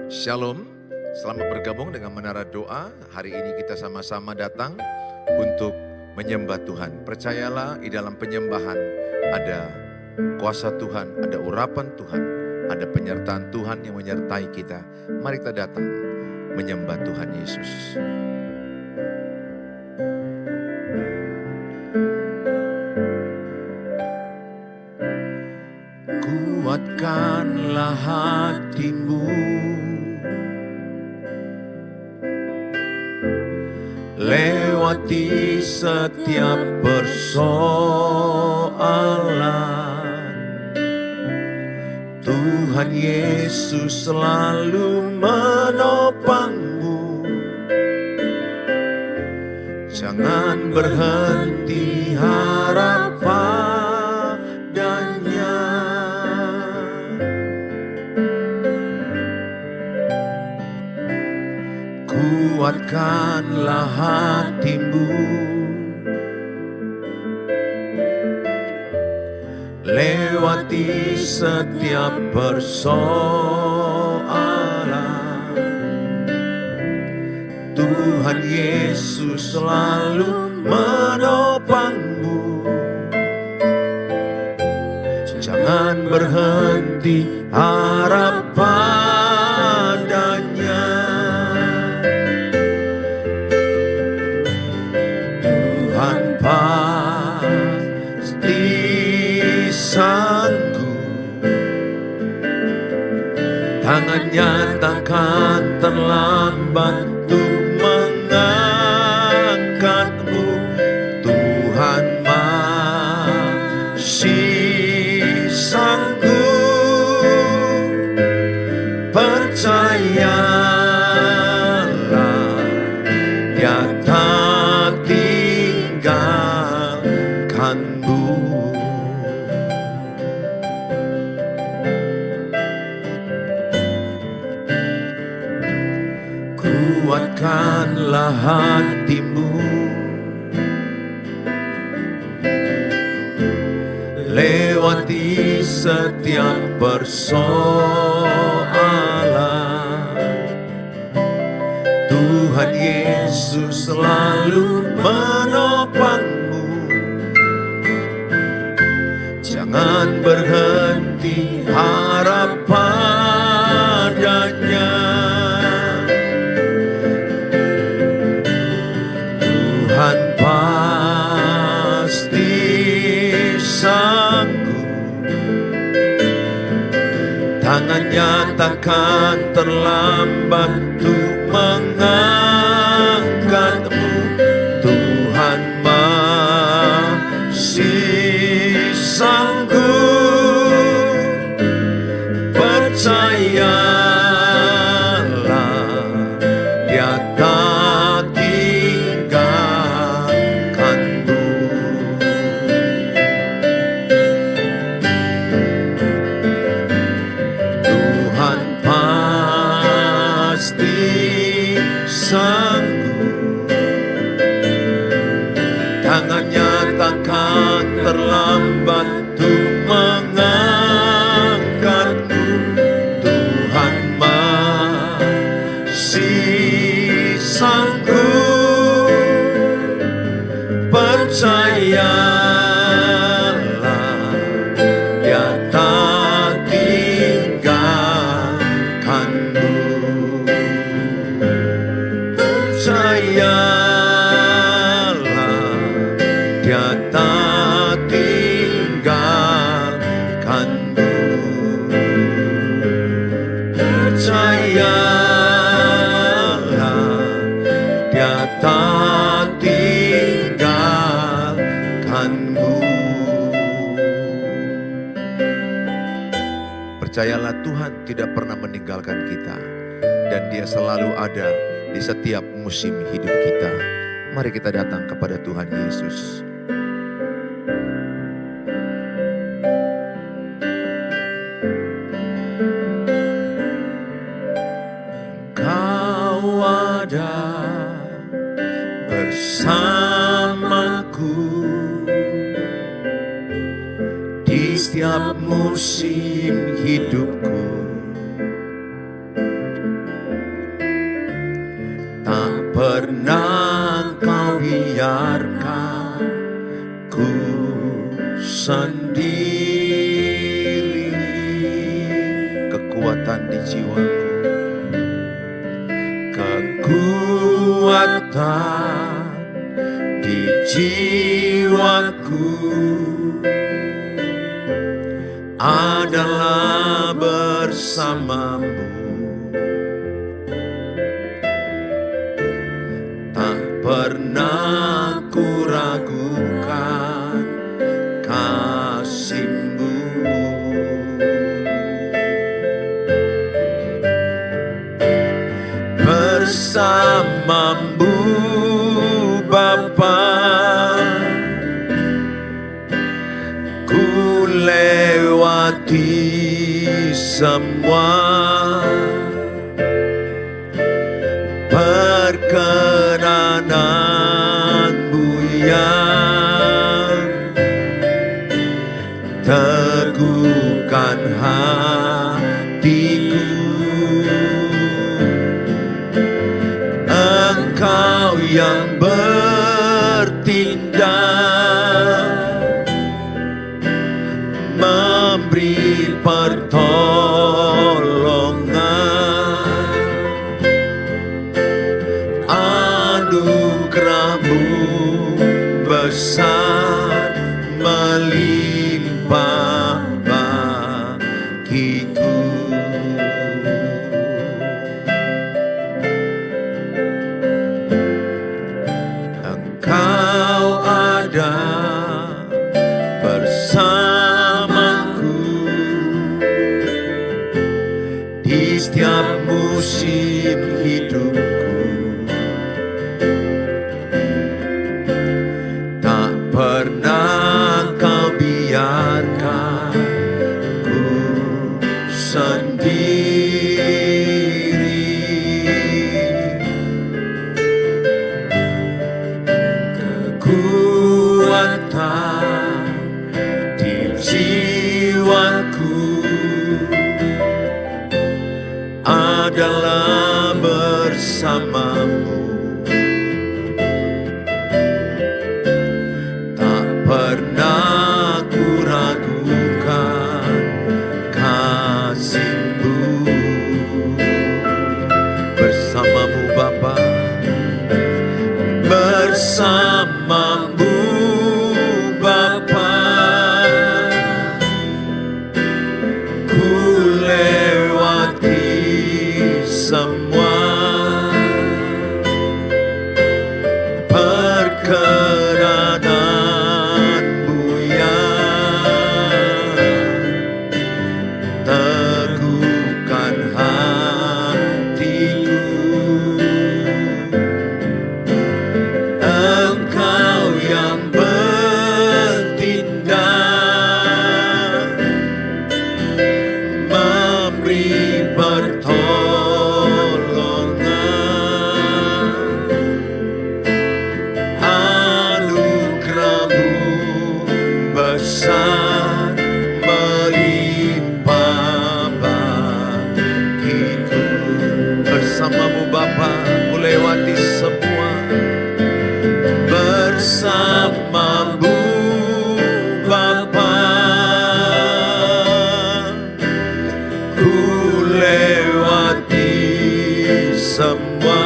Shalom, selamat bergabung dengan Menara Doa. Hari ini kita sama-sama datang untuk menyembah Tuhan. Percayalah di dalam penyembahan ada kuasa Tuhan, ada urapan Tuhan, ada penyertaan Tuhan yang menyertai kita. Mari kita datang menyembah Tuhan Yesus. Kuatkanlah hatimu, lewati setiap persoalan. Tuhan Yesus selalu menopangmu. Jangan berhenti harap padanya. Kuatkanlah hatimu, lewati setiap persoalan. Tuhan Yesus selalu menopangmu. Jangan berhenti harap padanya. Tuhan pasti sanggup, tangannya takkan terlambat untuk mengangkatmu. Tuhan masih sanggup, percayalah, Dia tak tinggalkanmu. Kuatkanlah hatimu, lewati setiap persoalan. Tuhan Yesus selalu menopangmu. Jangan berhenti harap padanya. Tuhan pasti sanggup, tangannya takkan terlambat untuk mengangkatmu. Tuhan masih sanggup, percayalah, Dia tak tinggalkanmu. Tuhan pasti sanggup, tangannya takkan terlambat untuk mengangkatmu. Tuhan masih sanggup, percayalah, Dia tak tinggalkanmu. Percayalah, Dia tak tinggalkanmu. Percayalah, Dia tak tinggalkanmu. Percayalah, Tuhan tidak pernah meninggalkan kita, dan Dia selalu ada di setiap musim hidup kita. Mari kita datang kepada Tuhan Yesus. Engkau ada bersamaku di setiap musim hidupku. pernah Kau biarkan ku sendiri. Kekuatan di jiwaku, kekuatan di jiwaku adalah bersamamu. Tak pernah ku ragukan kasih-Mu. Bersama-Mu Bapa, ku lewati semua perkenanan-Mu yang teguhkan hatiku. Engkau yang bertindak, memberi pertolongan. Anugerah-Mu besar melimpah bagiku. Engkau ada bersamaku di setiap musim hidupku. Tak pernah Kau biarkan ku sendiri. Kekuatan di jiwaku adalah bersama-Mu. Tak pernah ku ragukan kasih-Mu. Bersama-Mu Bapa, bersama-Mu Bapa, ku lewati semua perkenanan-Mu yang teguhkan hatiku. Engkau yang bertindak, memberi pertolongan. Anugerah-Mu besar melimpah bagiku. Bersama-Mu Bapa, ku lewati semua. Bersama-Mu Bapa, ku lewati semua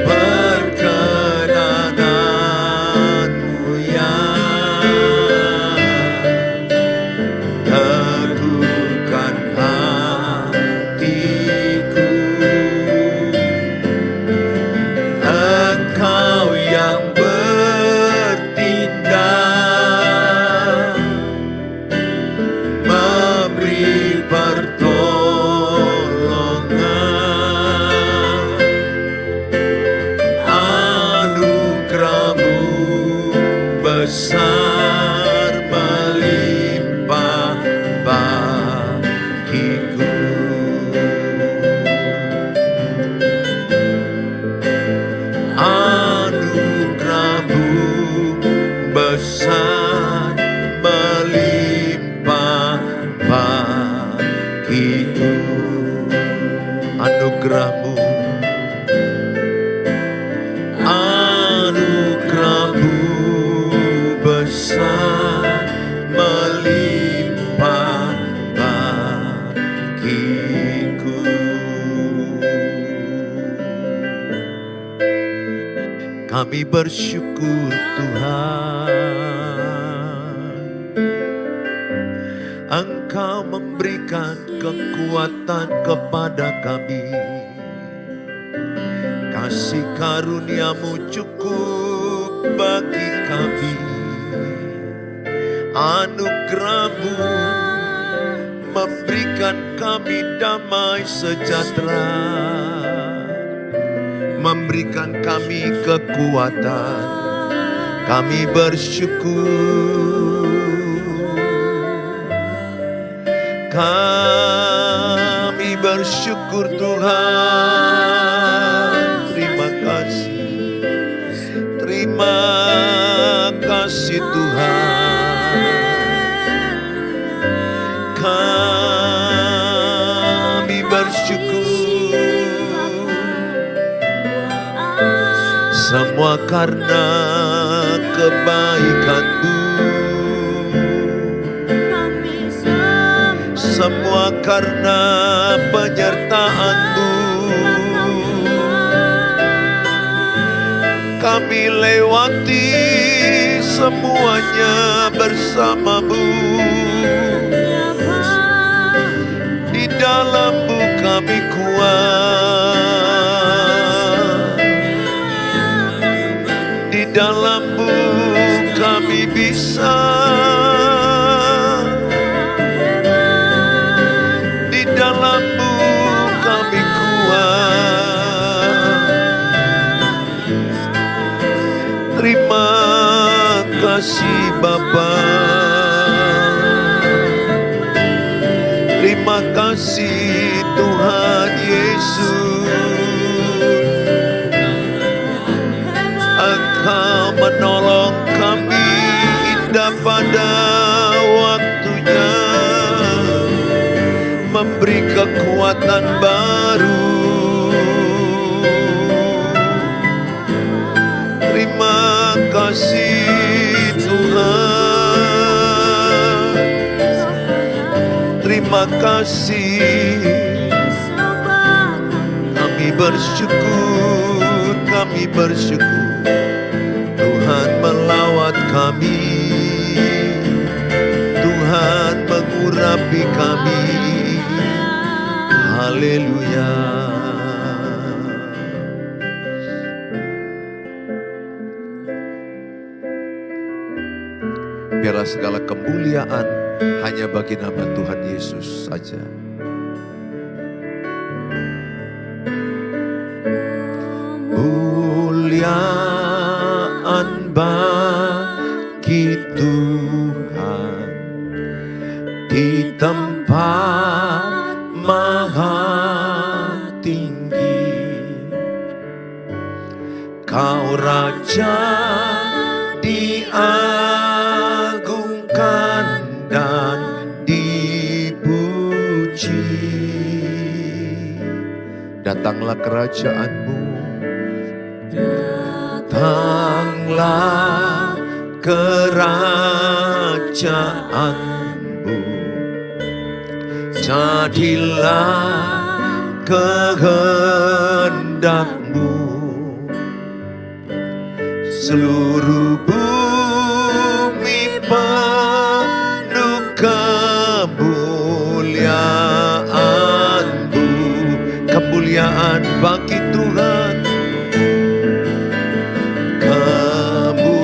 perkenanan-Mu yang teguhkan hatiku. Engkau yang bertindak, memberi pertolongan. Anugerah-Mu besar melimpah bagiku. Anugerah-Mu besar melimpah bagiku. Anugerah-Mu Kami bersyukur Tuhan, Engkau memberikan kekuatan kepada kami. Kasih karunia-Mu cukup bagi kami. Anugerah-Mu memberikan kami damai sejahtera, memberikan kami kekuatan. Kami bersyukur, kami bersyukur Tuhan. Terima kasih Tuhan. Kami bersyukur, semua karena kebaikan-Mu, semua karena penyertaan-Mu. Kami lewati semuanya bersama-Mu. Di dalam-Mu kami kuat, di dalam-Mu kami bisa, di dalam-Mu kami kuat. Terima kasih Bapa, terima kasih Tuhan Yesus. Engkau menolong kami indah pada waktunya, memberi kekuatan baru. Terima kasih Tuhan, terima kasih. Kami bersyukur, kami bersyukur. Tuhan melawat kami, Tuhan mengurapi kami. Haleluya. Biarlah segala kemuliaan hanya bagi nama Tuhan Yesus saja. Kemuliaan bagi Tuhan di tempat maha tinggi. Kau Raja diagungkan dan dipuji. Datanglah kerajaan-Mu, datanglah kerajaan-Mu, jadilah kehendak-Mu. Seluruh bumi penuh kemuliaan-Mu. Kemuliaan bagi Tuhan, kemuliaan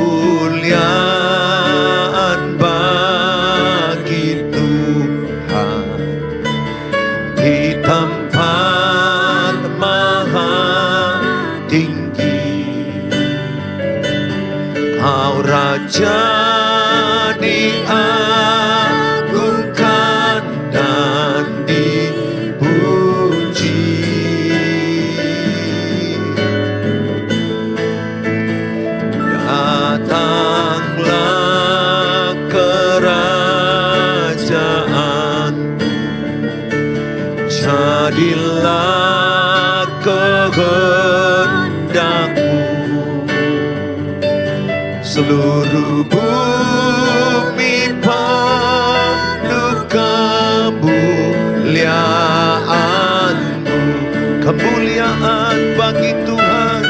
bagi Tuhan di tempat maha tinggi. Kau Raja diagungkan dan dipuji. Datanglah kerajaan, jadilah kehendak-Mu. Seluruh bumi penuh kemuliaan-Mu. Kemuliaan bagi Tuhan,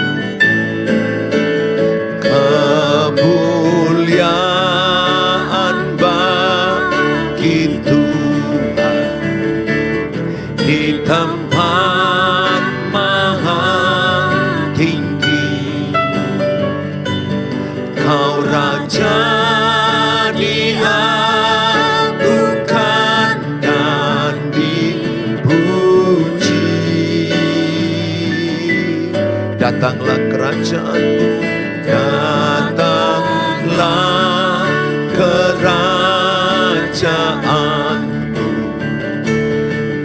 di tempat maha tinggi. Kau Raja diagukan dan dipuji. Datanglah kerajaanmu, datanglah kerajaanmu,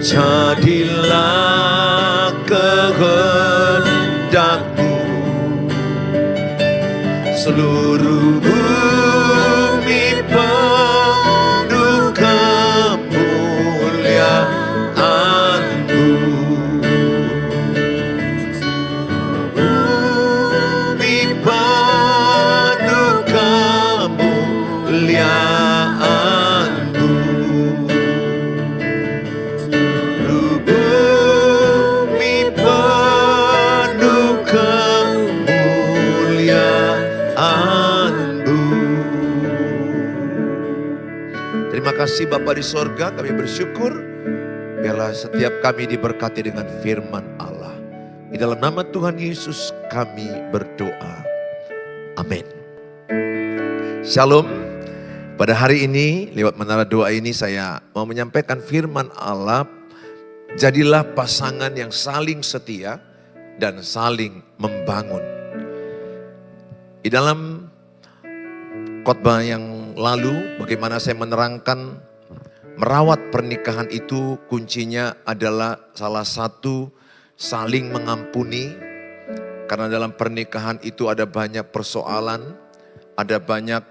jadilah kehendakmu. Seluruh bumi penuh kemuliaan-Mu. Bumi penuh kemuliaan-Mu. Seluruh bumi penuh kemuliaan-Mu. Terima kasih Bapa di sorga, kami bersyukur biarlah setiap kami diberkati dengan firman Allah. Di dalam nama Tuhan Yesus kami berdoa. Amin. Shalom. Pada hari ini lewat menara doa ini saya mau menyampaikan firman Allah. Jadilah pasangan yang saling setia dan saling membangun. Di dalam khotbah yang lalu, bagaimana saya menerangkan merawat pernikahan itu kuncinya adalah salah satu saling mengampuni. Karena dalam pernikahan itu ada banyak persoalan, ada banyak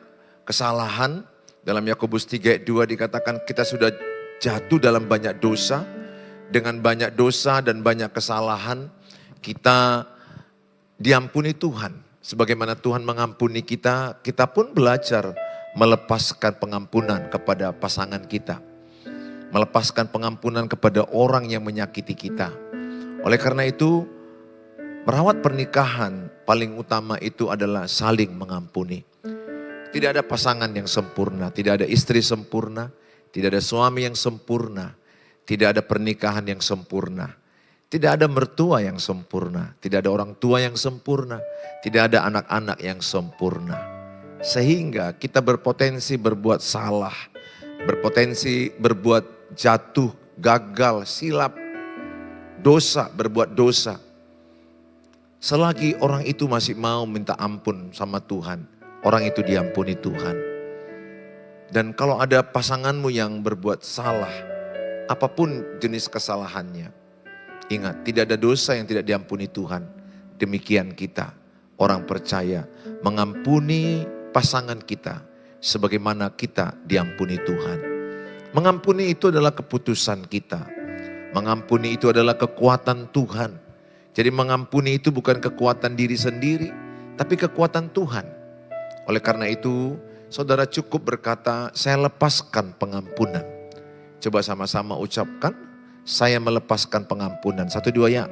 kesalahan. Dalam Yakobus 3:2 dikatakan kita sudah jatuh dalam banyak dosa. Dengan banyak dosa dan banyak kesalahan, kita diampuni Tuhan. Sebagaimana Tuhan mengampuni kita, kita pun belajar melepaskan pengampunan kepada pasangan kita. Melepaskan pengampunan kepada orang yang menyakiti kita. Oleh karena itu, merawat pernikahan paling utama itu adalah saling mengampuni. Tidak ada pasangan yang sempurna, tidak ada istri sempurna, tidak ada suami yang sempurna, tidak ada pernikahan yang sempurna. Tidak ada mertua yang sempurna, tidak ada orang tua yang sempurna, tidak ada anak-anak yang sempurna. Sehingga kita berpotensi berbuat salah, berpotensi berbuat jatuh, gagal, silap, dosa, berbuat dosa. Selagi orang itu masih mau minta ampun sama Tuhan, orang itu diampuni Tuhan. Dan kalau ada pasanganmu yang berbuat salah, apapun jenis kesalahannya, ingat, tidak ada dosa yang tidak diampuni Tuhan. Demikian kita, orang percaya, mengampuni pasangan kita sebagaimana kita diampuni Tuhan. Mengampuni itu adalah keputusan kita. Mengampuni itu adalah kekuatan Tuhan. Jadi mengampuni itu bukan kekuatan diri sendiri, tapi kekuatan Tuhan. Oleh karena itu, saudara cukup berkata, saya lepaskan pengampunan. Coba sama-sama ucapkan, saya melepaskan pengampunan. 1, 2 ya.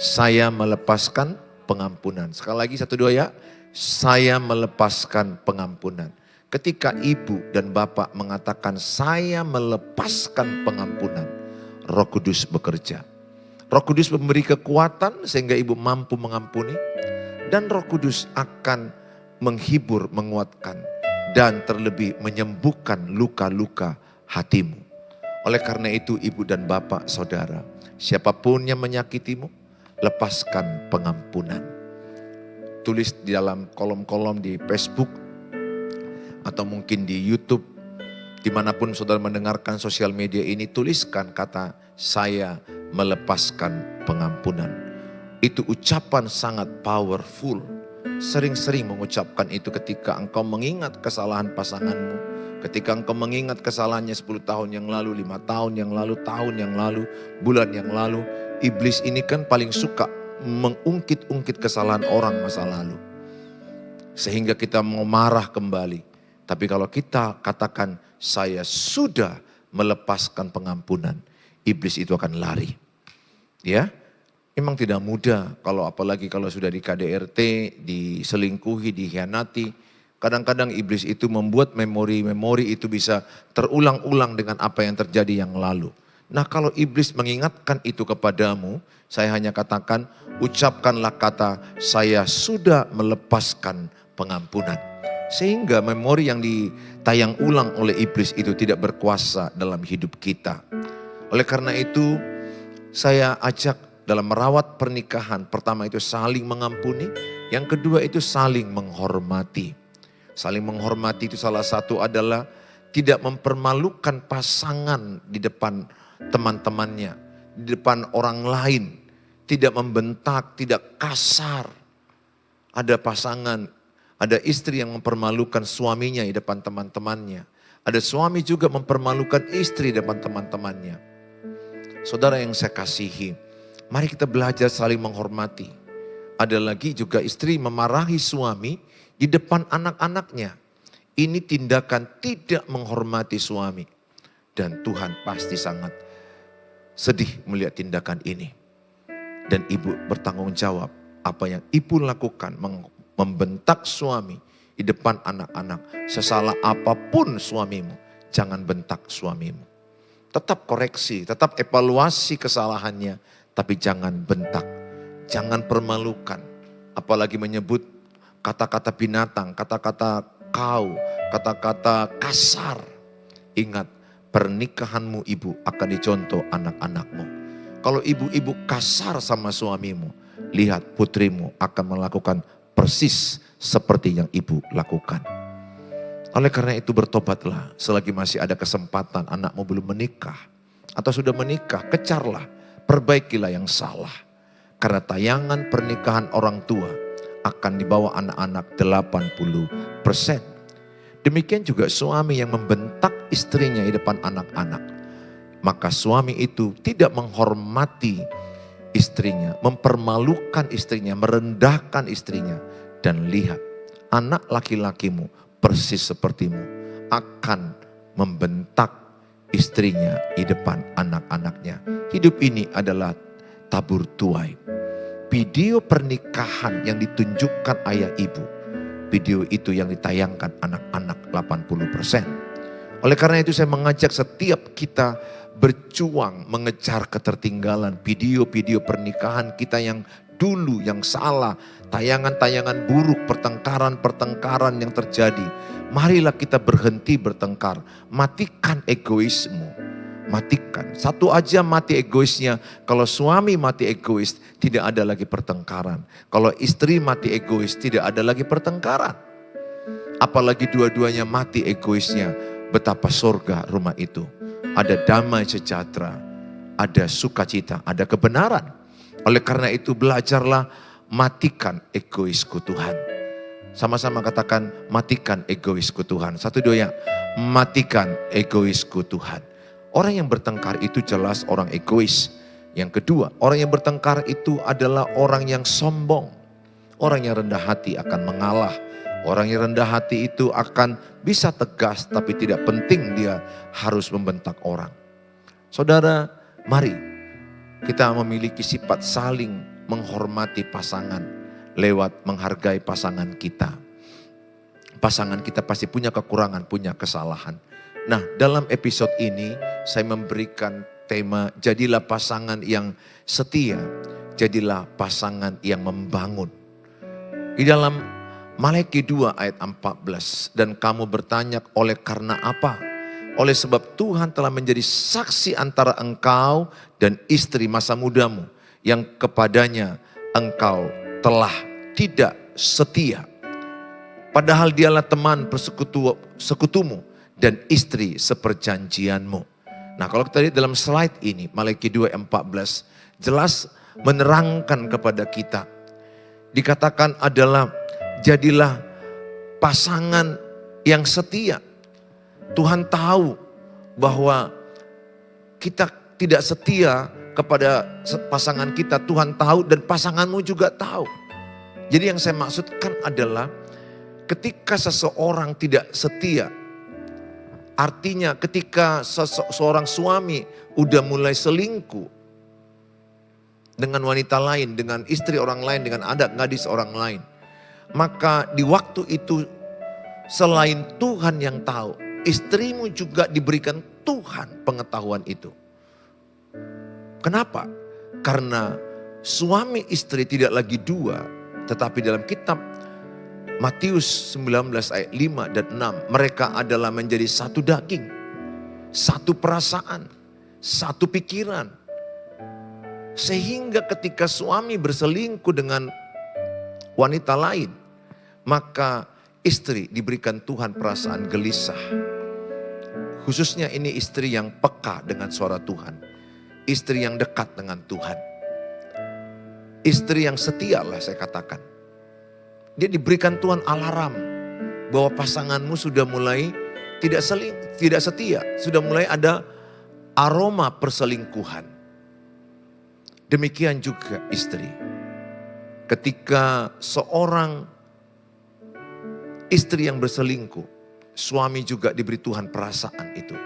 Saya melepaskan pengampunan. Sekali lagi 1, 2 ya. Saya melepaskan pengampunan. Ketika ibu dan bapak mengatakan saya melepaskan pengampunan, Roh Kudus bekerja. Roh Kudus memberi kekuatan sehingga ibu mampu mengampuni. Dan Roh Kudus akan menghibur, menguatkan. Dan terlebih menyembuhkan luka-luka hatimu. Oleh karena itu ibu dan bapak saudara, siapapun yang menyakitimu, lepaskan pengampunan. Tulis di dalam kolom-kolom di Facebook atau mungkin di YouTube, dimanapun saudara mendengarkan sosial media ini, tuliskan kata saya melepaskan pengampunan. Itu ucapan sangat powerful. Sering-sering mengucapkan itu ketika engkau mengingat kesalahan pasanganmu. Ketika engkau mengingat kesalahannya 10 tahun yang lalu, 5 tahun yang lalu, tahun yang lalu, bulan yang lalu. Iblis ini kan paling suka mengungkit-ungkit kesalahan orang masa lalu. Sehingga kita mau marah kembali. Tapi kalau kita katakan saya sudah melepaskan pengampunan, iblis itu akan lari. Ya, memang tidak mudah kalau apalagi kalau sudah di KDRT, diselingkuhi, dikhianati. Kadang-kadang iblis itu membuat memori-memori itu bisa terulang-ulang dengan apa yang terjadi yang lalu. Nah kalau iblis mengingatkan itu kepadamu, saya hanya katakan, ucapkanlah kata, saya sudah melepaskan pengampunan. Sehingga memori yang ditayang ulang oleh iblis itu tidak berkuasa dalam hidup kita. Oleh karena itu, saya ajak dalam merawat pernikahan, pertama itu saling mengampuni, yang kedua itu saling menghormati. Saling menghormati itu salah satu adalah tidak mempermalukan pasangan di depan teman-temannya, di depan orang lain. Tidak membentak, tidak kasar. Ada pasangan, ada istri yang mempermalukan suaminya di depan teman-temannya. Ada suami juga mempermalukan istri di depan teman-temannya. Saudara yang saya kasihi, mari kita belajar saling menghormati. Ada lagi juga istri memarahi suami di depan anak-anaknya. Ini tindakan tidak menghormati suami. Dan Tuhan pasti sangat sedih melihat tindakan ini. Dan ibu bertanggung jawab apa yang ibu lakukan, membentak suami di depan anak-anak. Sesalah apapun suamimu, jangan bentak suamimu. Tetap koreksi, tetap evaluasi kesalahannya, tapi jangan bentak. Jangan permalukan, apalagi menyebut kata-kata binatang, kata-kata kau, kata-kata kasar. Ingat, pernikahanmu ibu akan dicontoh anak-anakmu. Kalau ibu-ibu kasar sama suamimu, lihat putrimu akan melakukan persis seperti yang ibu lakukan. Oleh karena itu bertobatlah selagi masih ada kesempatan, anakmu belum menikah atau sudah menikah, kecarlah, perbaikilah yang salah. Karena tayangan pernikahan orang tua akan dibawa anak-anak 80%. Demikian juga suami yang membentak istrinya di depan anak-anak. Maka suami itu tidak menghormati istrinya, mempermalukan istrinya, merendahkan istrinya. Dan lihat, anak laki-lakimu persis sepertimu akan membentak istrinya di depan anak-anaknya. Hidup ini adalah tabur tuai. Video pernikahan yang ditunjukkan ayah ibu, video itu yang ditayangkan anak-anak 80%. Oleh karena itu saya mengajak setiap kita berjuang mengejar ketertinggalan video-video pernikahan kita yang dulu, yang salah, tayangan-tayangan buruk, pertengkaran-pertengkaran yang terjadi. Marilah kita berhenti bertengkar, matikan egoismu, matikan. Satu aja mati egoisnya, kalau suami mati egois tidak ada lagi pertengkaran. Kalau istri mati egois tidak ada lagi pertengkaran. Apalagi dua-duanya mati egoisnya, betapa surga rumah itu. Ada damai sejahtera, ada sukacita, ada kebenaran. Oleh karena itu belajarlah matikan egoisku Tuhan. Sama-sama katakan matikan egoisku Tuhan. Satu dua ya, matikan egoisku Tuhan. Orang yang bertengkar itu jelas orang egois. Yang kedua, orang yang bertengkar itu adalah orang yang sombong. Orang yang rendah hati akan mengalah. Orang yang rendah hati itu akan bisa tegas tapi tidak penting dia harus membentak orang. Saudara, mari kita memiliki sifat saling menghormati pasangan lewat menghargai pasangan kita. Pasangan kita pasti punya kekurangan, punya kesalahan. Nah, dalam episode ini saya memberikan tema jadilah pasangan yang setia, jadilah pasangan yang membangun. Di dalam Maleakhi 2 ayat 14, dan kamu bertanya oleh karena apa? Oleh sebab Tuhan telah menjadi saksi antara engkau dan istri masa mudamu yang kepadanya engkau telah tidak setia. Padahal dialah teman persekutumu dan istri seperjanjianmu. Nah kalau kita lihat dalam slide ini, Maleakhi 2 ayat 14 jelas menerangkan kepada kita. Dikatakan adalah jadilah pasangan yang setia. Tuhan tahu bahwa kita tidak setia kepada pasangan kita. Tuhan tahu dan pasanganmu juga tahu. Jadi yang saya maksudkan adalah ketika seseorang tidak setia. Artinya ketika seorang suami udah mulai selingkuh dengan wanita lain, dengan istri orang lain, dengan anak gadis orang lain. Maka di waktu itu selain Tuhan yang tahu, istrimu juga diberikan Tuhan pengetahuan itu. Kenapa? Karena suami istri tidak lagi dua, tetapi dalam kitab Matius 19 ayat 5 dan 6, mereka adalah menjadi satu daging, satu perasaan, satu pikiran. Sehingga ketika suami berselingkuh dengan wanita lain, maka istri diberikan Tuhan perasaan gelisah. Khususnya ini istri yang peka dengan suara Tuhan. Istri yang dekat dengan Tuhan. Istri yang setia lah saya katakan. Dia diberikan Tuhan alarm bahwa pasanganmu sudah mulai tidak setia. Sudah mulai ada aroma perselingkuhan. Demikian juga istri. Ketika seorang istri yang berselingkuh, suami juga diberi Tuhan perasaan itu.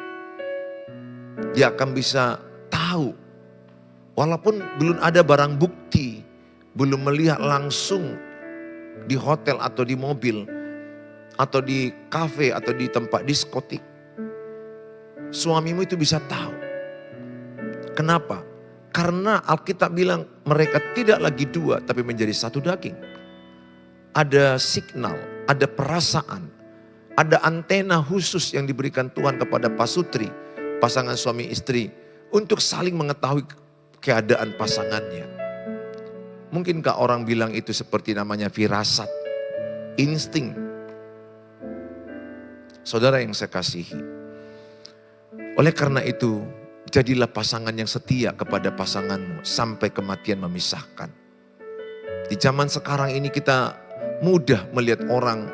Dia akan bisa tahu, walaupun belum ada barang bukti, belum melihat langsung di hotel atau di mobil, atau di kafe atau di tempat diskotik, suamimu itu bisa tahu. Kenapa? Karena Alkitab bilang mereka tidak lagi dua tapi menjadi satu daging. Ada signal, ada perasaan, ada antena khusus yang diberikan Tuhan kepada pasutri, pasangan suami istri, untuk saling mengetahui keadaan pasangannya. Mungkinkah orang bilang itu seperti namanya firasat, insting? Saudara yang saya kasihi, oleh karena itu, jadilah pasangan yang setia kepada pasanganmu sampai kematian memisahkan. Di zaman sekarang ini kita mudah melihat orang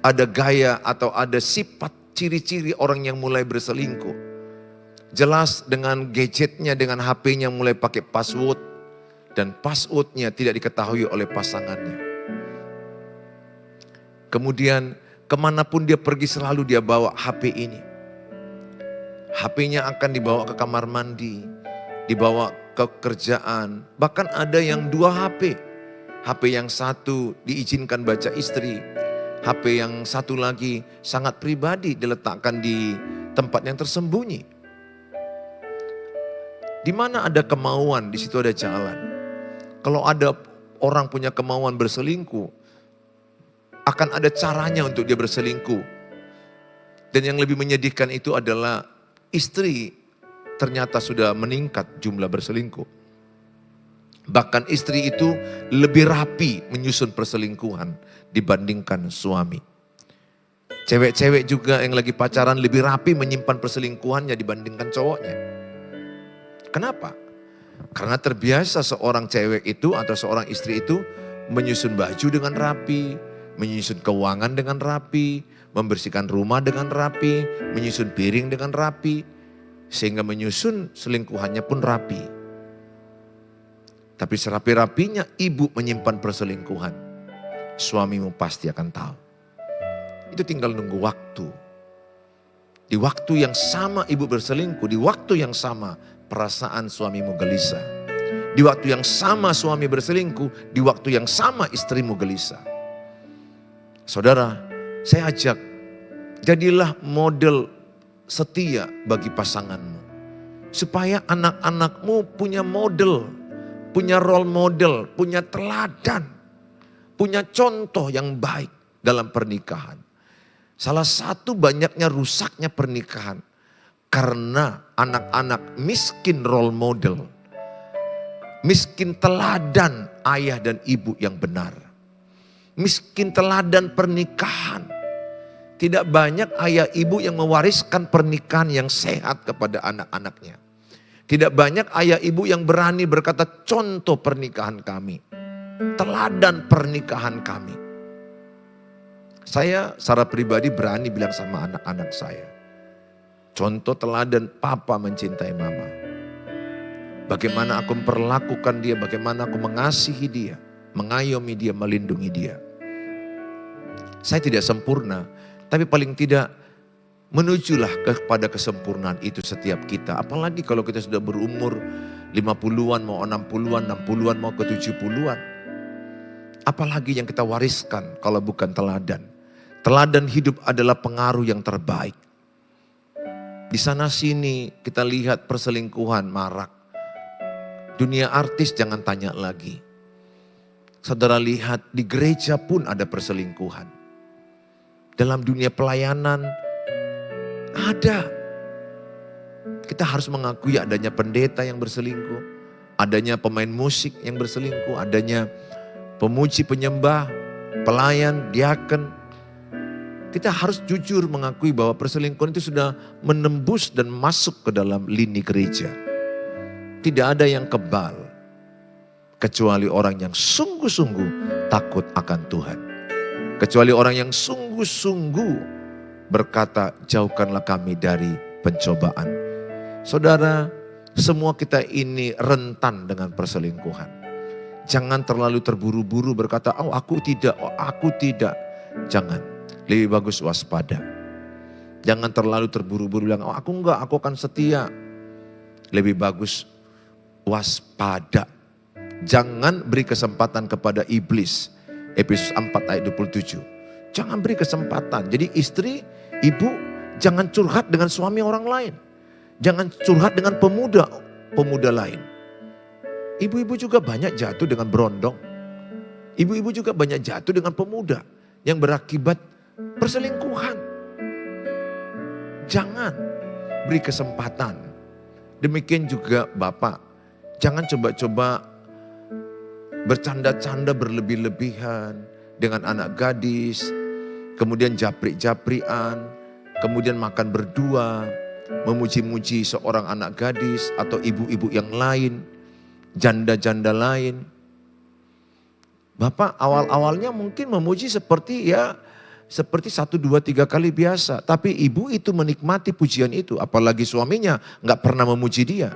ada gaya atau ada sifat ciri-ciri orang yang mulai berselingkuh. Jelas dengan gadgetnya, dengan HP-nya mulai pakai password, dan passwordnya tidak diketahui oleh pasangannya. Kemudian kemanapun dia pergi selalu dia bawa HP ini. HP-nya akan dibawa ke kamar mandi, dibawa ke kerjaan, bahkan ada yang 2 HP. HP yang satu diizinkan baca istri, HP yang satu lagi sangat pribadi diletakkan di tempat yang tersembunyi. Di mana ada kemauan, di situ ada jalan. Kalau ada orang punya kemauan berselingkuh, akan ada caranya untuk dia berselingkuh. Dan yang lebih menyedihkan itu adalah istri ternyata sudah meningkat jumlah berselingkuh. Bahkan istri itu lebih rapi menyusun perselingkuhan dibandingkan suami. Cewek-cewek juga yang lagi pacaran lebih rapi menyimpan perselingkuhannya dibandingkan cowoknya. Kenapa? Karena terbiasa seorang cewek itu atau seorang istri itu menyusun baju dengan rapi, menyusun keuangan dengan rapi, membersihkan rumah dengan rapi, menyusun piring dengan rapi, sehingga menyusun selingkuhannya pun rapi. Tapi serapi-rapinya ibu menyimpan perselingkuhan, suamimu pasti akan tahu. Itu tinggal nunggu waktu. Di waktu yang sama ibu berselingkuh, di waktu yang sama perasaan suamimu gelisah. Di waktu yang sama suami berselingkuh, di waktu yang sama istrimu gelisah. Saudara, saya ajak, jadilah model setia bagi pasanganmu. Supaya anak-anakmu punya model, punya role model, punya teladan, punya contoh yang baik dalam pernikahan. Salah satu banyaknya rusaknya pernikahan karena anak-anak miskin role model, miskin teladan ayah dan ibu yang benar, miskin teladan pernikahan. Tidak banyak ayah ibu yang mewariskan pernikahan yang sehat kepada anak-anaknya. Tidak banyak ayah ibu yang berani berkata contoh pernikahan kami, teladan pernikahan kami. Saya secara pribadi berani bilang sama anak-anak saya, contoh teladan papa mencintai mama. Bagaimana aku memperlakukan dia, bagaimana aku mengasihi dia, mengayomi dia, melindungi dia. Saya tidak sempurna, tapi paling tidak menujulah kepada kesempurnaan itu setiap kita. Apalagi kalau kita sudah berumur 50-an, mau 60-an, 60-an, mau ke 70-an. Apalagi yang kita wariskan kalau bukan teladan. Teladan hidup adalah pengaruh yang terbaik. Di sana sini kita lihat perselingkuhan marak. Dunia artis jangan tanya lagi. Saudara lihat di gereja pun ada perselingkuhan. Dalam dunia pelayanan ada. Kita harus mengakui adanya pendeta yang berselingkuh. Adanya pemain musik yang berselingkuh. Adanya pemuji penyembah, pelayan, diaken. Kita harus jujur mengakui bahwa perselingkuhan itu sudah menembus dan masuk ke dalam lini gereja. Tidak ada yang kebal. Kecuali orang yang sungguh-sungguh takut akan Tuhan. Kecuali orang yang sungguh-sungguh berkata, jauhkanlah kami dari pencobaan. Saudara, semua kita ini rentan dengan perselingkuhan. Jangan terlalu terburu-buru berkata, oh aku tidak, oh aku tidak. Jangan, lebih bagus waspada. Jangan terlalu terburu-buru bilang, oh aku enggak, aku akan setia. Lebih bagus waspada. Jangan beri kesempatan kepada iblis. Efesus 4 ayat 27. Jangan beri kesempatan. Jadi istri, ibu jangan curhat dengan suami orang lain. Jangan curhat dengan pemuda lain. Ibu-ibu juga banyak jatuh dengan berondong. Ibu-ibu juga banyak jatuh dengan pemuda yang berakibat perselingkuhan. Jangan beri kesempatan. Demikian juga bapak. Jangan coba-coba bercanda-canda berlebih-lebihan dengan anak gadis. Kemudian japri-japrian. Kemudian makan berdua. Memuji-muji seorang anak gadis atau ibu-ibu yang lain, janda-janda lain. Bapak awal-awalnya mungkin memuji seperti 1, 2, 3 kali biasa. Tapi ibu itu menikmati pujian itu, apalagi suaminya gak pernah memuji dia.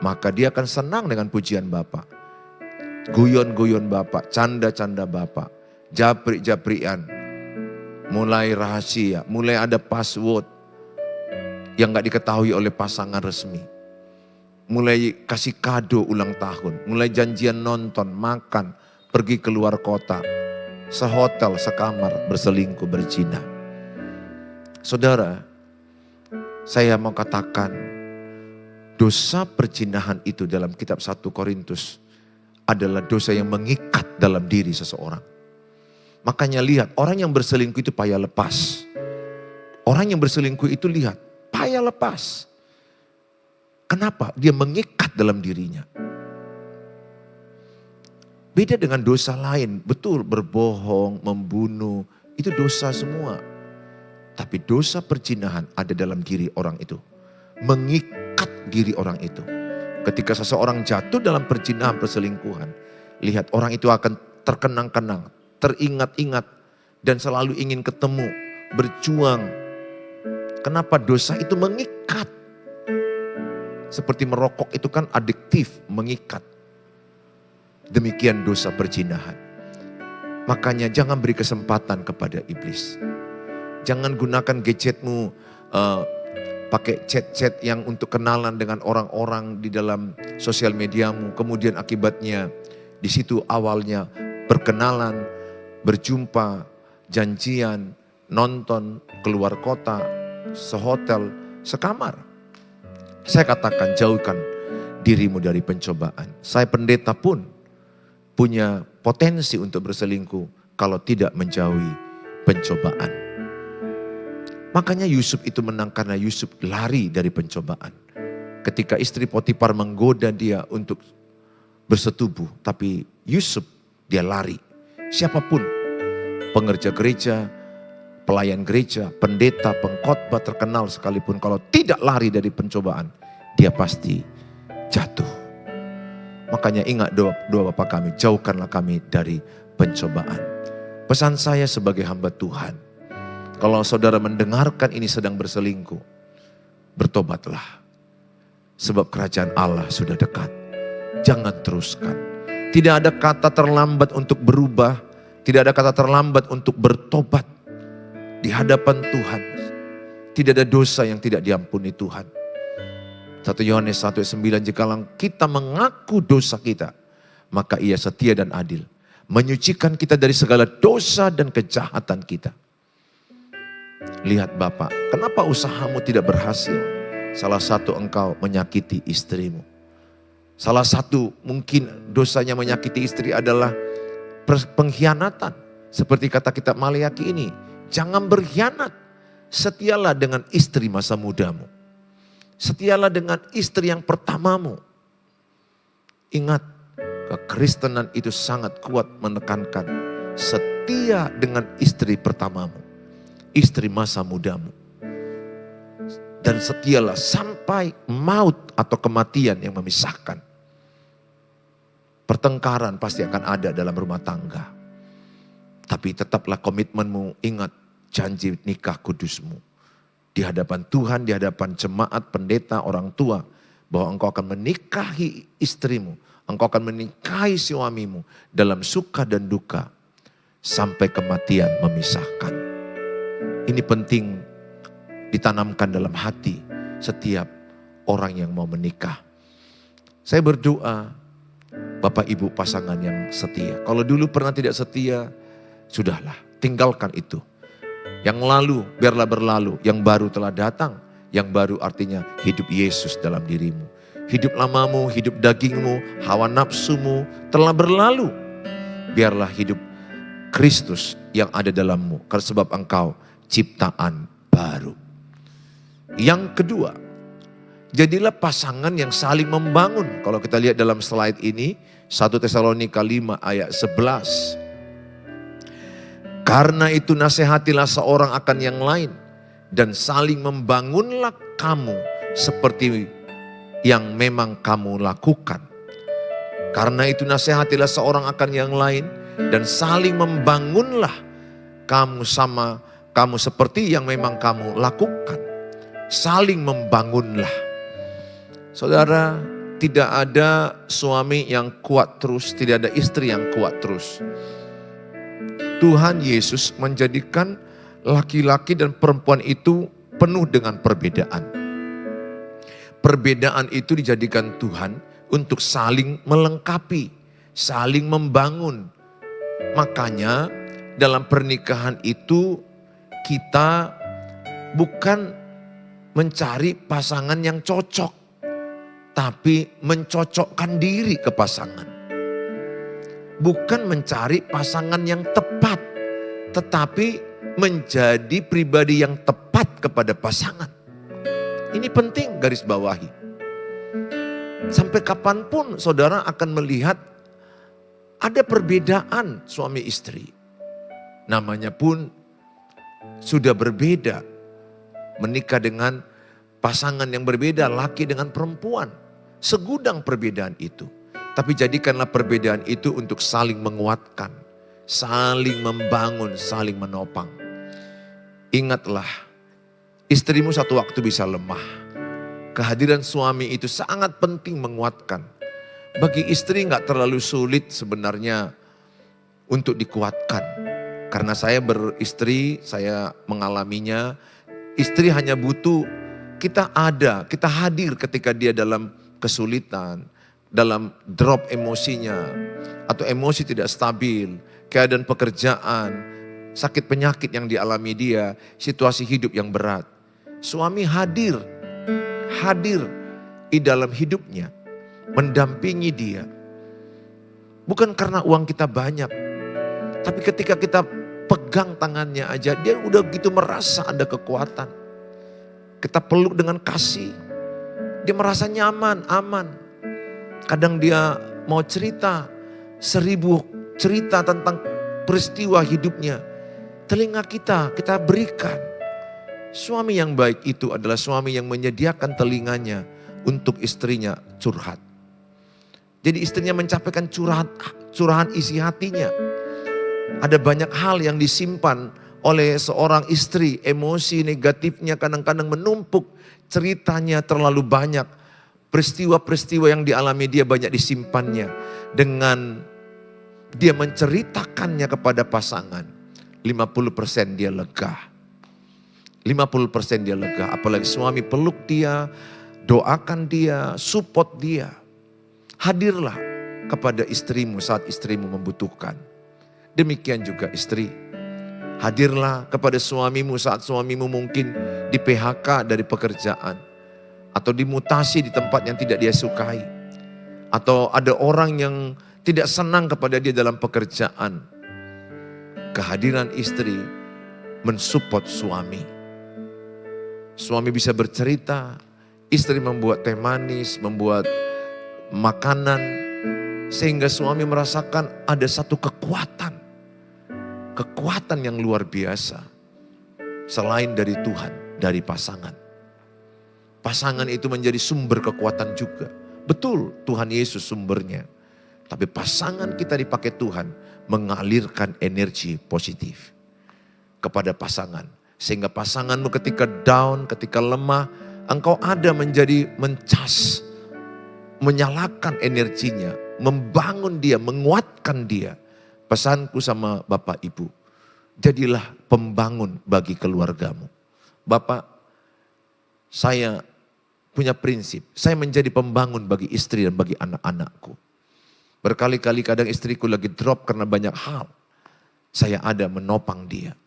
Maka dia akan senang dengan pujian Bapak. Guyon-guyon Bapak, canda-canda Bapak, japri-japrian. Mulai rahasia, mulai ada password yang gak diketahui oleh pasangan resmi. Mulai kasih kado ulang tahun, mulai janjian nonton, makan, pergi keluar kota, sehotel, sekamar, berselingkuh, berzina. Saudara, saya mau katakan dosa perzinahan itu dalam kitab 1 Korintus adalah dosa yang mengikat dalam diri seseorang. Makanya lihat, orang yang berselingkuh itu payah lepas. Orang yang berselingkuh itu lihat, payah lepas. Kenapa? Dia mengikat dalam dirinya. Beda dengan dosa lain, betul berbohong, membunuh, itu dosa semua. Tapi dosa perzinahan ada dalam diri orang itu. Mengikat diri orang itu. Ketika seseorang jatuh dalam perzinahan, perselingkuhan, lihat orang itu akan terkenang-kenang, teringat-ingat, dan selalu ingin ketemu, berjuang. Kenapa? Dosa itu mengikat. Seperti merokok itu kan adiktif, mengikat. Demikian dosa perzinahan. Makanya jangan beri kesempatan kepada iblis. Jangan gunakan gadgetmu, pakai chat-chat yang untuk kenalan dengan orang-orang di dalam sosial mediamu. Kemudian akibatnya di situ awalnya berkenalan, berjumpa, janjian, nonton, keluar kota, sehotel, sekamar. Saya katakan jauhkan dirimu dari pencobaan. Saya pendeta pun punya potensi untuk berselingkuh kalau tidak menjauhi pencobaan. Makanya Yusuf itu menang karena Yusuf lari dari pencobaan. Ketika istri Potifar menggoda dia untuk bersetubuh, tapi Yusuf dia lari. Siapapun, pengerja gereja, pelayan gereja, pendeta, pengkhotbah terkenal sekalipun, kalau tidak lari dari pencobaan, dia pasti jatuh. Makanya ingat doa Bapa kami, jauhkanlah kami dari pencobaan. Pesan saya sebagai hamba Tuhan, kalau saudara mendengarkan ini sedang berselingkuh, bertobatlah. Sebab kerajaan Allah sudah dekat. Jangan teruskan. Tidak ada kata terlambat untuk berubah. Tidak ada kata terlambat untuk bertobat. Di hadapan Tuhan, tidak ada dosa yang tidak diampuni Tuhan. 1 Yohanes 1:9, jikalau kita mengaku dosa kita, maka Ia setia dan adil, menyucikan kita dari segala dosa dan kejahatan kita. Lihat Bapak, kenapa usahamu tidak berhasil? Salah satu engkau menyakiti istrimu. Salah satu mungkin dosanya menyakiti istri adalah pengkhianatan. Seperti kata kitab Maleakhi ini, jangan berkhianat. Setialah dengan istri masa mudamu. Setialah dengan istri yang pertamamu. Ingat, kekristenan itu sangat kuat menekankan setia dengan istri pertamamu, istri masa mudamu. Dan setialah sampai maut atau kematian yang memisahkan. Pertengkaran pasti akan ada dalam rumah tangga. Tapi tetaplah komitmenmu, ingat janji nikah kudusmu. Di hadapan Tuhan, di hadapan jemaat, pendeta, orang tua. Bahwa engkau akan menikahi istrimu. Engkau akan menikahi suamimu dalam suka dan duka. Sampai kematian memisahkan. Ini penting ditanamkan dalam hati setiap orang yang mau menikah. Saya berdoa, Bapak Ibu pasangan yang setia. Kalau dulu pernah tidak setia, sudahlah, tinggalkan itu. Yang lalu biarlah berlalu, yang baru telah datang. Yang baru artinya hidup Yesus dalam dirimu. Hidup lamamu, hidup dagingmu, hawa nafsumu telah berlalu. Biarlah hidup Kristus yang ada dalammu. Karena sebab engkau ciptaan baru. Yang kedua, jadilah pasangan yang saling membangun. Kalau kita lihat dalam slide ini, 1 Tesalonika 5 ayat 11. Karena itu nasihatilah seorang akan yang lain. Dan saling membangunlah kamu seperti yang memang kamu lakukan. Karena itu nasihatilah seorang akan yang lain. Dan saling membangunlah kamu seperti yang memang kamu lakukan. Saling membangunlah. Saudara, tidak ada suami yang kuat terus, tidak ada istri yang kuat terus. Tuhan Yesus menjadikan laki-laki dan perempuan itu penuh dengan perbedaan. Perbedaan itu dijadikan Tuhan untuk saling melengkapi, saling membangun. Makanya dalam pernikahan itu kita bukan mencari pasangan yang cocok, tapi mencocokkan diri ke pasangan. Bukan mencari pasangan yang tepat, tetapi menjadi pribadi yang tepat kepada pasangan. Ini penting garis bawahi. Sampai kapanpun saudara akan melihat ada perbedaan suami istri. Namanya pun sudah berbeda. Menikah dengan pasangan yang berbeda, laki dengan perempuan. Segudang perbedaan itu. Tapi jadikanlah perbedaan itu untuk saling menguatkan, saling membangun, saling menopang. Ingatlah, istrimu satu waktu bisa lemah. Kehadiran suami itu sangat penting menguatkan. Bagi istri gak terlalu sulit sebenarnya untuk dikuatkan. Karena saya beristri, saya mengalaminya. Istri hanya butuh kita ada, kita hadir ketika dia dalam kesulitan, dalam drop emosinya, atau emosi tidak stabil, keadaan pekerjaan, sakit penyakit yang dialami dia, situasi hidup yang berat. Suami hadir di dalam hidupnya, mendampingi dia. Bukan karena uang kita banyak, tapi ketika kita pegang tangannya aja, dia udah gitu merasa ada kekuatan. Kita peluk dengan kasih, dia merasa nyaman, aman. Kadang dia mau cerita 1000 cerita tentang peristiwa hidupnya. Telinga kita berikan. Suami yang baik itu adalah suami yang menyediakan telinganya untuk istrinya curhat. Jadi istrinya mencapaikan curahan isi hatinya. Ada banyak hal yang disimpan oleh seorang istri. Emosi negatifnya kadang-kadang menumpuk. Ceritanya terlalu banyak. Peristiwa-peristiwa yang dialami dia banyak disimpannya. Dengan dia menceritakannya kepada pasangan. 50% dia lega. 50% dia lega. Apalagi suami peluk dia, doakan dia, support dia. Hadirlah kepada istrimu saat istrimu membutuhkan. Demikian juga istri. Hadirlah kepada suamimu saat suamimu mungkin di PHK dari pekerjaan. Atau dimutasi di tempat yang tidak dia sukai. Atau ada orang yang tidak senang kepada dia dalam pekerjaan. Kehadiran istri mensupport suami. Suami bisa bercerita, istri membuat teh manis, membuat makanan, sehingga suami merasakan ada satu kekuatan. Kekuatan yang luar biasa. Selain dari Tuhan, dari pasangan. Pasangan itu menjadi sumber kekuatan juga. Betul, Tuhan Yesus sumbernya. Tapi pasangan kita dipakai Tuhan mengalirkan energi positif kepada pasangan. Sehingga pasanganmu ketika down, ketika lemah, engkau ada menjadi mencas, menyalakan energinya, membangun dia, menguatkan dia. Pesanku sama Bapak Ibu, jadilah pembangun bagi keluargamu. Bapak, saya punya prinsip, saya menjadi pembangun bagi istri dan bagi anak-anakku. Berkali-kali kadang istriku lagi drop karena banyak hal. Saya ada menopang dia.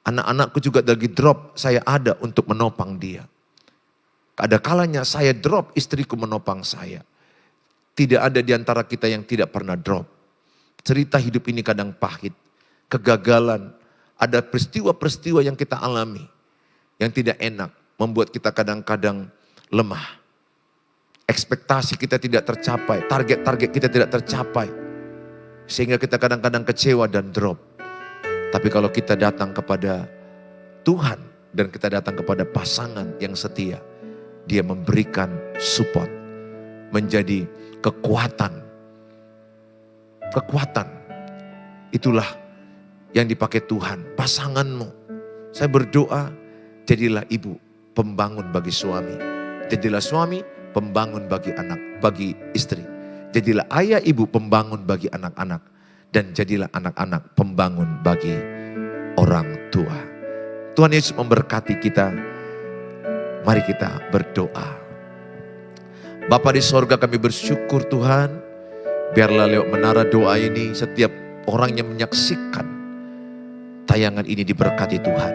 Anak-anakku juga lagi drop, saya ada untuk menopang dia. Ada kalanya saya drop, istriku menopang saya. Tidak ada di antara kita yang tidak pernah drop. Cerita hidup ini kadang pahit, kegagalan. Ada peristiwa-peristiwa yang kita alami, yang tidak enak, membuat kita kadang-kadang lemah. Ekspektasi kita tidak tercapai, target-target kita tidak tercapai. Sehingga kita kadang-kadang kecewa dan drop. Tapi kalau kita datang kepada Tuhan dan kita datang kepada pasangan yang setia, dia memberikan support, menjadi kekuatan. Kekuatan, itulah yang dipakai Tuhan. Pasanganmu, saya berdoa, jadilah ibu pembangun bagi suami. Jadilah suami pembangun bagi anak, bagi istri. Jadilah ayah ibu pembangun bagi anak-anak. Dan jadilah anak-anak pembangun bagi orang tua. Tuhan Yesus memberkati kita. Mari kita berdoa. Bapa di sorga, kami bersyukur Tuhan. Biarlah lewat menara doa ini setiap orang yang menyaksikan tayangan ini diberkati Tuhan.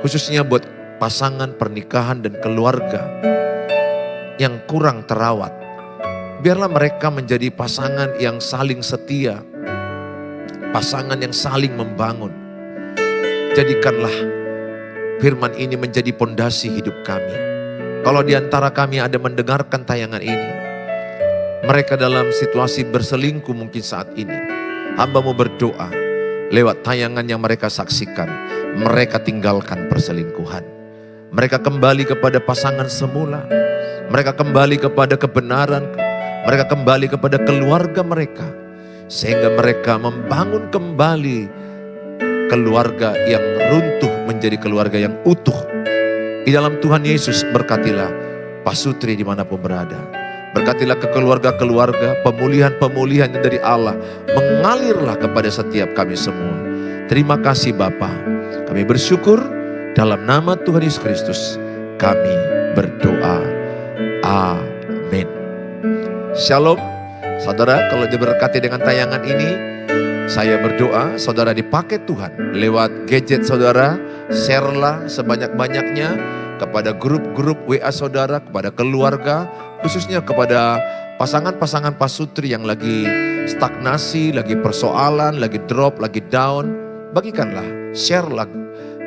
Khususnya buat pasangan, pernikahan dan keluarga yang kurang terawat. Biarlah mereka menjadi pasangan yang saling setia. Pasangan yang saling membangun. Jadikanlah firman ini menjadi pondasi hidup kami. Kalau di antara kami ada mendengarkan tayangan ini, mereka dalam situasi berselingkuh mungkin saat ini, hamba-Mu berdoa, lewat tayangan yang mereka saksikan, mereka tinggalkan perselingkuhan. Mereka kembali kepada pasangan semula, mereka kembali kepada kebenaran, mereka kembali kepada keluarga mereka. Sehingga mereka membangun kembali keluarga yang runtuh menjadi keluarga yang utuh. Di dalam Tuhan Yesus berkatilah Pak Sutri dimanapun berada. Berkatilah ke keluarga-keluarga, pemulihan-pemulihan yang dari Allah mengalirlah kepada setiap kami semua. Terima kasih Bapa. Kami bersyukur dalam nama Tuhan Yesus Kristus. Kami berdoa. Amin. Shalom. Saudara, kalau diberkati dengan tayangan ini, saya berdoa saudara dipakai Tuhan lewat gadget saudara, share-lah sebanyak-banyaknya kepada grup-grup WA saudara, kepada keluarga, khususnya kepada pasangan-pasangan Pak Sutri yang lagi stagnasi, lagi persoalan, lagi drop, lagi down. Bagikanlah, share-lah.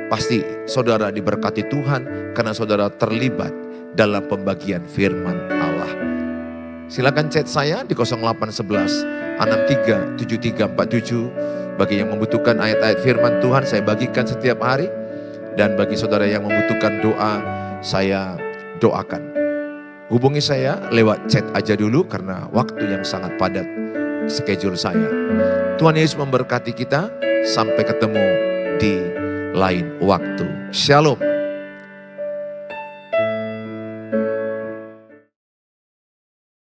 Pasti saudara diberkati Tuhan karena saudara terlibat dalam pembagian firman Allah. Silakan chat saya di 0811 63 7347. Bagi yang membutuhkan ayat-ayat firman Tuhan saya bagikan setiap hari. Dan bagi saudara yang membutuhkan doa, saya doakan. Hubungi saya lewat chat aja dulu karena waktu yang sangat padat schedule saya. Tuhan Yesus memberkati kita, sampai ketemu di lain waktu. Shalom.